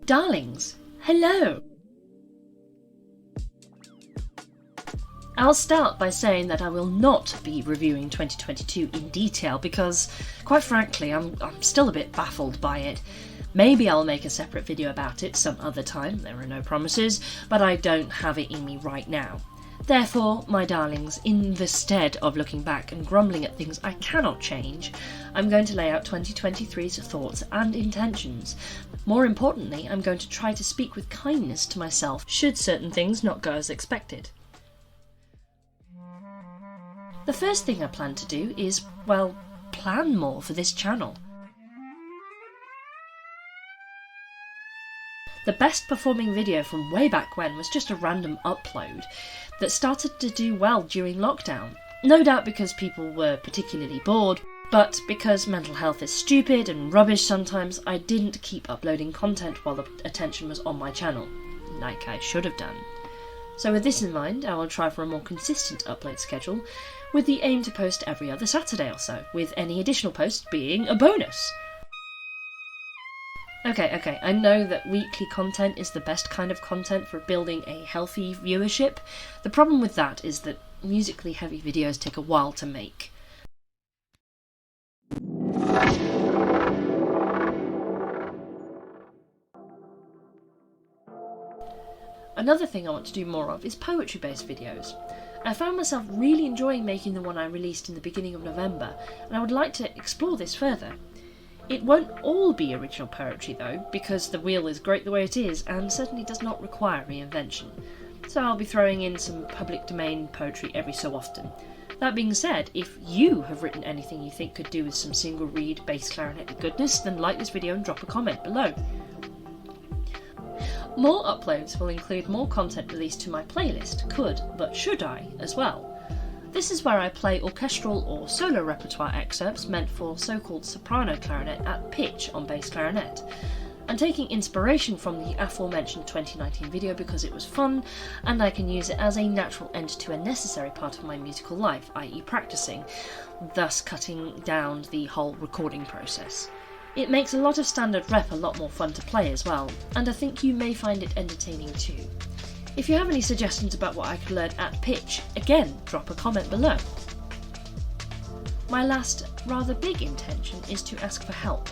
Darlings, hello! I'll start by saying that I will not be reviewing 2022 in detail because, quite frankly, I'm still a bit baffled by it. Maybe I'll make a separate video about it some other time, there are no promises, but I don't have it in me right now. Therefore, my darlings, in the stead of looking back and grumbling at things I cannot change, I'm going to lay out 2023's thoughts and intentions. More importantly, I'm going to try to speak with kindness to myself should certain things not go as expected. The first thing I plan to do is, well, plan more for this channel. The best performing video from way back when was just a random upload that started to do well during lockdown. No doubt because people were particularly bored, but because mental health is stupid and rubbish sometimes, I didn't keep uploading content while the attention was on my channel, like I should have done. So with this in mind, I will try for a more consistent upload schedule, with the aim to post every other Saturday or so, with any additional posts being a bonus. Okay, I know that weekly content is the best kind of content for building a healthy viewership. The problem with that is that musically heavy videos take a while to make. Another thing I want to do more of is poetry-based videos. I found myself really enjoying making the one I released in the beginning of November, and I would like to explore this further. It won't all be original poetry though, because the wheel is great the way it is and certainly does not require reinvention. So I'll be throwing in some public domain poetry every so often. That being said, if you have written anything you think could do with some single reed bass clarinet goodness, then like this video and drop a comment below. More uploads will include more content released to my playlist, Could But Should I, as well. This is where I play orchestral or solo repertoire excerpts meant for so-called soprano clarinet at pitch on bass clarinet. I'm taking inspiration from the aforementioned 2019 video because it was fun, and I can use it as a natural end to a necessary part of my musical life, i.e. practicing, thus cutting down the whole recording process. It makes a lot of standard rep a lot more fun to play as well, and I think you may find it entertaining too. If you have any suggestions about what I could learn at pitch, again, drop a comment below. My last, rather big intention is to ask for help,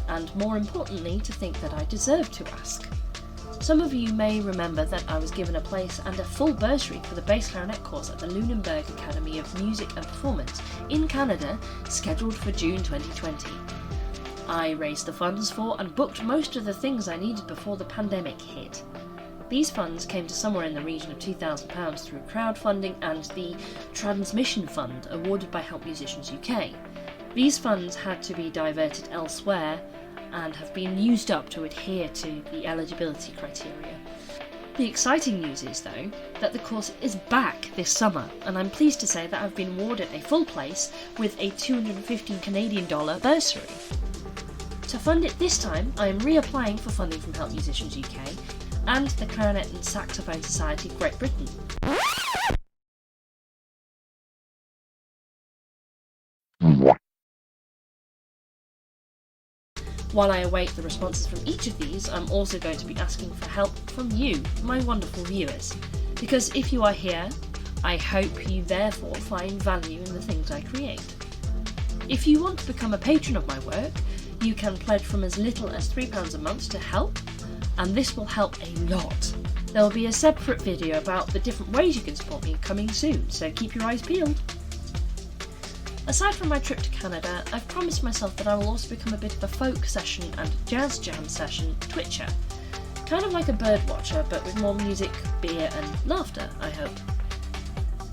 and more importantly, to think that I deserve to ask. Some of you may remember that I was given a place and a full bursary for the bass clarinet course at the Lunenburg Academy of Music and Performance in Canada, scheduled for June 2020. I raised the funds for and booked most of the things I needed before the pandemic hit. These funds came to somewhere in the region of £2,000 through crowdfunding and the Transmission Fund awarded by Help Musicians UK. These funds had to be diverted elsewhere and have been used up to adhere to the eligibility criteria. The exciting news is, though, that the course is back this summer, and I'm pleased to say that I've been awarded a full place with a $215 Canadian bursary. To fund it this time, I am reapplying for funding from Help Musicians UK and the Clarinet and Saxophone Society Great Britain. While I await the responses from each of these, I'm also going to be asking for help from you, my wonderful viewers. Because if you are here, I hope you therefore find value in the things I create. If you want to become a patron of my work, you can pledge from as little as £3 a month to help, and this will help a lot. There will be a separate video about the different ways you can support me coming soon, so keep your eyes peeled. Aside from my trip to Canada, I've promised myself that I will also become a bit of a folk session and jazz jam session twitcher. Kind of like a bird watcher, but with more music, beer and laughter, I hope.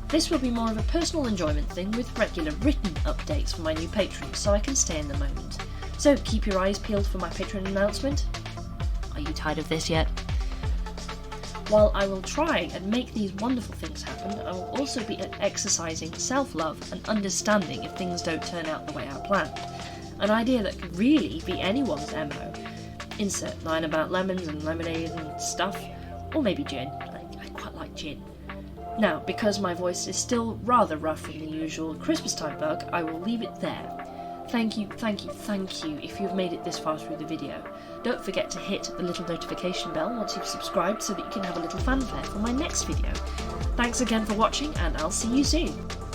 This will be more of a personal enjoyment thing with regular written updates for my new patrons, so I can stay in the moment. So keep your eyes peeled for my Patreon announcement. Are you tired of this yet? While I will try and make these wonderful things happen, I will also be exercising self-love and understanding if things don't turn out the way I planned. An idea that could really be anyone's MO. Insert line about lemons and lemonade and stuff, or maybe gin. I quite like gin. Now, because my voice is still rather rough from the usual Christmas time bug, I will leave it there. Thank you if you've made it this far through the video. Don't forget to hit the little notification bell once you've subscribed so that you can have a little fanfare for my next video. Thanks again for watching, and I'll see you soon.